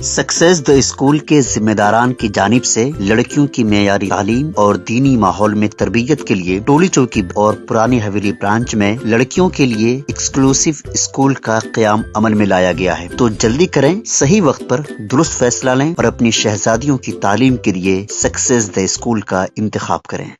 Success the school के जिम्मेदारान की जानिब से लड़कियों की मेयारी तालीम और दीनी माहौल में तरबियत के लिए टोली चौकी और पुरानी हवेली ब्रांच में लड़कियों के लिए एक्सक्लूसिव स्कूल का क़याम अमल में लाया गया है। तो जल्दी करें, सही वक्त पर दुरुस्त फैसला लें और अपनी शहजादियों की तालीम के लिए सक्सेस द स्कूल का इंतखाब करें।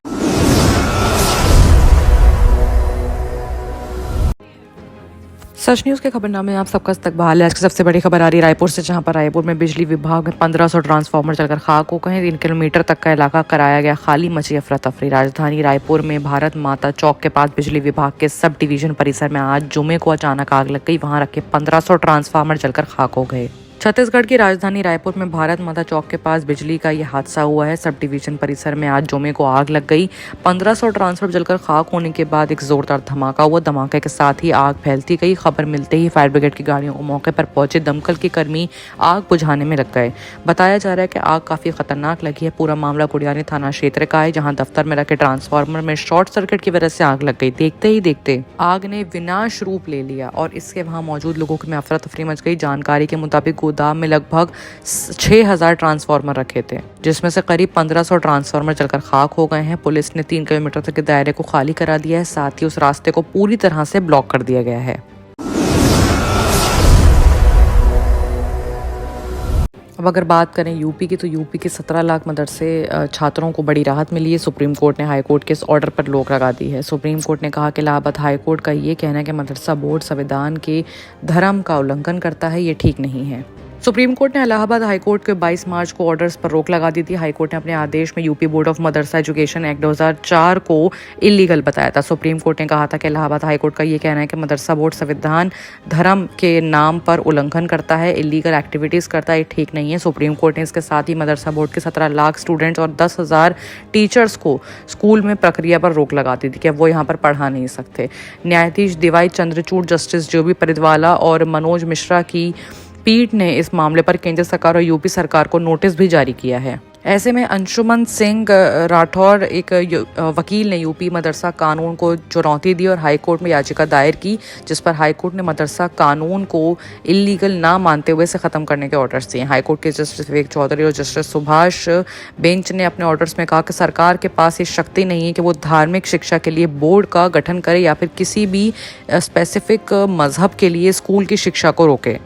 सच न्यूज़ के खबरनामे में आप सबका इस्तकबाल है। आज की सबसे बड़ी खबर आ रही है रायपुर से, जहां पर रायपुर में बिजली विभाग में 1500 ट्रांसफार्मर चलकर खाक हो गए। 3 किलोमीटर तक का इलाका कराया गया खाली, मची अफरा तफरी। राजधानी रायपुर में भारत माता चौक के पास बिजली विभाग के सब डिवीजन परिसर में आज जुमे को अचानक आग लग गई। वहां रखे 1500 ट्रांसफार्मर जलकर खाक हो गए। छत्तीसगढ़ की राजधानी रायपुर में भारत माता चौक के पास बिजली का यह हादसा हुआ है। सब डिवीजन परिसर में आज जुमे को आग लग गई। 1500 ट्रांसफार्मर जलकर खाक होने के बाद एक जोरदार धमाका हुआ। धमाके के साथ ही आग फैलती गई। खबर मिलते ही फायर ब्रिगेड की गाड़ियों को मौके पर पहुंचे दमकल के कर्मी आग बुझाने में लग गए। बताया जा रहा है कि आग काफी खतरनाक लगी है। पूरा मामला गुड़ियानी थाना क्षेत्र का है, जहाँ दफ्तर में रखे ट्रांसफार्मर में शॉर्ट सर्किट की वजह से आग लग गई। देखते ही देखते आग ने विनाश रूप ले लिया और इसके वहां मौजूद लोगों में अफरा तफरी मच गई। जानकारी के मुताबिक गोदाम में लगभग 6000 ट्रांसफार्मर रखे थे, जिसमें से करीब 1500 ट्रांसफार्मर जलकर खाक हो गए हैं। पुलिस ने 3 किलोमीटर तक के दायरे को खाली करा दिया है, साथ ही उस रास्ते को पूरी तरह से ब्लॉक कर दिया गया है। अब अगर बात करें यूपी की, तो यूपी के 17 लाख मदरसे छात्रों को बड़ी राहत मिली है। सुप्रीम कोर्ट ने हाई कोर्ट के इस ऑर्डर पर रोक लगा दी है। सुप्रीम कोर्ट ने कहा कि इलाहाबाद हाई कोर्ट का ये कहना है कि मदरसा बोर्ड संविधान के धर्म का उल्लंघन करता है, ये ठीक नहीं है। सुप्रीम कोर्ट ने इलाहाबाद हाई कोर्ट के 22 मार्च को ऑर्डर्स पर रोक लगा दी थी। हाई कोर्ट ने अपने आदेश में UP board of Madrasa education act 2004 को इलीगल बताया था। सुप्रीम कोर्ट ने कहा था कि इलाहाबाद हाई कोर्ट का ये कहना है कि मदरसा बोर्ड संविधान धर्म के नाम पर उल्लंघन करता है, इलीगल एक्टिविटीज़ करता है, ये ठीक नहीं है। सुप्रीम कोर्ट ने इसके साथ ही मदरसा बोर्ड के 17 लाख स्टूडेंट्स और 10,000 टीचर्स को स्कूल में प्रक्रिया पर रोक लगा दी थी कि वो यहाँ पर पढ़ा नहीं सकते। न्यायाधीश डीवाई चंद्रचूड़, जस्टिस जोबी परिदवाला और मनोज मिश्रा की पीठ ने इस मामले पर केंद्र सरकार और यूपी सरकार को नोटिस भी जारी किया है। ऐसे में अंशुमन सिंह राठौर, एक वकील, ने यूपी मदरसा कानून को चुनौती दी और हाई कोर्ट में याचिका दायर की, जिस पर हाई कोर्ट ने मदरसा कानून को इलीगल ना मानते हुए इसे ख़त्म करने के ऑर्डर्स दिए। हाई कोर्ट के जस्टिस विवेक चौधरी और जस्टिस सुभाष बेंच ने अपने ऑर्डर्स में कहा कि सरकार के पास ये शक्ति नहीं है कि वो धार्मिक शिक्षा के लिए बोर्ड का गठन करे या फिर किसी भी स्पेसिफिक मजहब के लिए स्कूल की शिक्षा को रोके।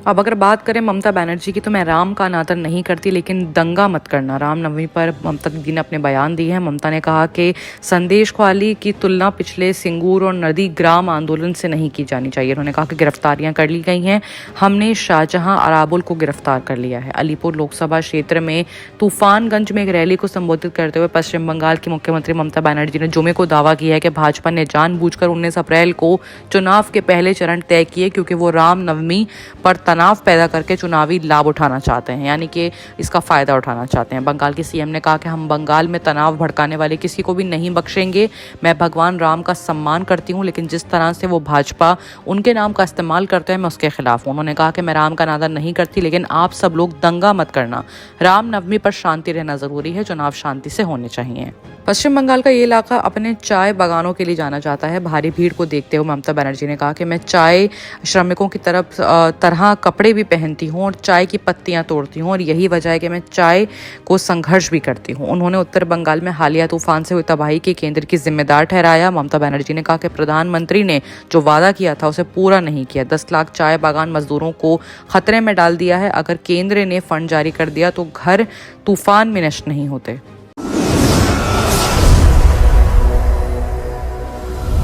अब अगर बात करें ममता बनर्जी की, तो मैं राम का अनादर नहीं करती, लेकिन दंगा मत करना। रामनवमी पर ममता दीदी ने अपने बयान दिए हैं। ममता ने कहा कि संदेश ख्वाली की तुलना पिछले सिंगूर और नदी ग्राम आंदोलन से नहीं की जानी चाहिए। उन्होंने कहा कि गिरफ्तारियां कर ली गई हैं, हमने शाहजहां अराबुल को गिरफ्तार कर लिया है। अलीपुर लोकसभा क्षेत्र में तूफानगंज में एक रैली को संबोधित करते हुए पश्चिम बंगाल की मुख्यमंत्री ममता बनर्जी ने जुमे को दावा किया है कि भाजपा ने जानबूझकर 19 अप्रैल को चुनाव के पहले चरण तय किए, क्योंकि वो रामनवमी पर तनाव पैदा करके चुनावी लाभ उठाना चाहते हैं, यानी कि इसका फायदा उठाना चाहते हैं। बंगाल की सीएम ने कहा कि हम बंगाल में तनाव भड़काने वाले किसी को भी नहीं बख्शेंगे। मैं भगवान राम का सम्मान करती हूं, लेकिन जिस तरह से वो भाजपा उनके नाम का इस्तेमाल करते हैं, मैं उसके खिलाफ हूं। उन्होंने कहा कि मैं राम का अनादर नहीं करती, लेकिन आप सब लोग दंगा मत करना। रामनवमी पर शांति रहना जरूरी है, चुनाव शांति से होने चाहिए। पश्चिम बंगाल का ये इलाका अपने चाय बागानों के लिए जाना जाता है। भारी भीड़ को देखते हुए ममता बनर्जी ने कहा कि मैं चाय श्रमिकों की तरह कपड़े भी पहनती हूँ और चाय की पत्तियां तोड़ती हूँ, और यही वजह है कि मैं चाय को संघर्ष भी करती हूँ। उन्होंने उत्तर बंगाल में हालिया तूफान से हुई तबाही के केंद्र की जिम्मेदार ठहराया। ममता बनर्जी ने कहा कि प्रधानमंत्री ने जो वादा किया था उसे पूरा नहीं किया। 10 लाख चाय बागान मजदूरों को खतरे में डाल दिया है। अगर केंद्र ने फंड जारी कर दिया तो घर तूफान में नष्ट नहीं होते।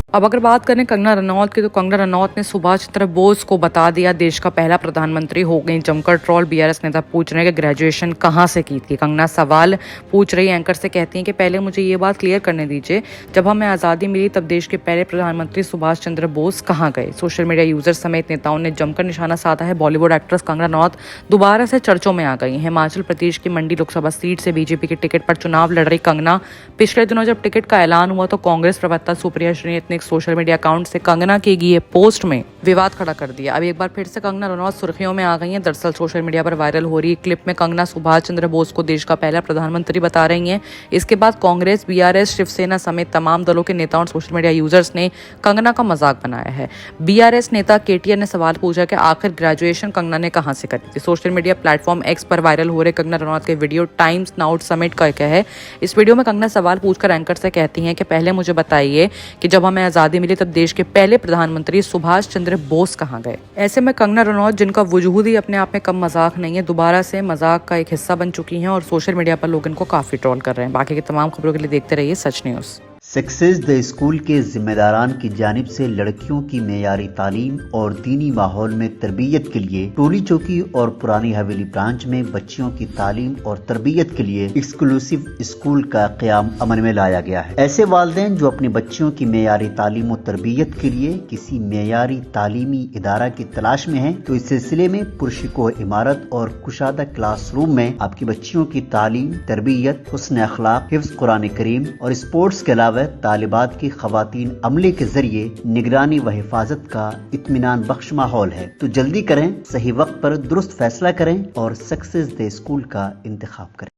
अब अगर बात करें कंगना रनौत की, तो कंगना रनौत ने सुभाष चंद्र बोस को बता दिया देश का पहला प्रधानमंत्री, हो गई जमकर ट्रोल। बीआरएस नेता पूछ रहे हैं कि ग्रेजुएशन कहाँ से की थी। कंगना सवाल पूछ रही एंकर से, कहती हैं कि पहले मुझे ये बात क्लियर करने दीजिए, जब हमें आज़ादी मिली तब देश के पहले प्रधानमंत्री सुभाष चंद्र बोस कहाँ गए। सोशल मीडिया यूजर समेत नेताओं ने जमकर निशाना साधा है। बॉलीवुड एक्ट्रेस कंगना रनौत दोबारा से चर्चों में आ गई। हिमाचल प्रदेश की मंडी लोकसभा सीट से बीजेपी के टिकट पर चुनाव लड़ रही कंगना, पिछले दिनों जब टिकट का ऐलान हुआ तो कांग्रेस प्रवक्ता सुप्रिया श्रीनेत ने एक सोशल मीडिया अकाउंट से कंगना की गई पोस्ट में विवाद खड़ा कर दिया। अब एक बार फिर से कंगना रनौत सुर्खियों में आ गई हैं। दरअसल सोशल मीडिया पर वायरल हो रही क्लिप में कंगना सुभाष चंद्र बोस को देश का पहला प्रधानमंत्री बता रही हैं। इसके बाद कांग्रेस, बीआरएस, शिवसेना समेत तमाम दलों के नेताओं और सोशल मीडिया यूजर्स ने कंगना का मजाक बनाया है। बीआरएस नेता केटीआर ने सवाल पूछा कि आखिर ग्रेजुएशन कंगना ने कहां से करी थी। सोशल मीडिया प्लेटफॉर्म एक्स पर वायरल हो रहे कंगना रनौत के वीडियो टाइम्स नाउ समिट का क्या है। इस वीडियो में कंगना सवाल पूछकर एंकर से कहती हैं कि पहले मुझे बताइए कि जब हमें आजादी मिली तब देश के पहले प्रधानमंत्री सुभाष चंद्र बोस कहां गए। ऐसे में कंगना रनौत, जिनका वजूद ही अपने आप में कम मजाक नहीं है, दोबारा से मजाक का एक हिस्सा बन चुकी हैं और सोशल मीडिया पर लोग इनको काफी ट्रोल कर रहे हैं। बाकी की तमाम खबरों के लिए देखते रहिए सच न्यूज। सक्सेस द स्कूल के जिम्मेदारान की जानिब से लड़कियों की मेयारी तालीम और दीनी माहौल में तरबियत के लिए टोली चौकी और पुरानी हवेली ब्रांच में बच्चियों की तालीम और तरबियत के लिए एक्सक्लूसिव स्कूल का क़याम अमल में लाया गया है। ऐसे वालिदैन जो अपनी बच्चियों की मेयारी तालीम और तरबियत के लिए किसी मेयारी तालीमी इदारा की तलाश में है, तो इस सिलसिले में पुरशिको इमारत और कुशादा क्लासरूम में आपकी बच्चियों की तालीम, तरबियत, हुस्न अखलाक, हिफ्ज़ कुरान करीम और स्पोर्ट्स के अलावा तालिबात की खवातीन अमले के जरिए निगरानी व हिफाजत का इत्मीनान बख्श माहौल है। तो जल्दी करें, सही वक्त पर दुरुस्त फैसला करें और सक्सेस द स्कूल का इंतखाब करें।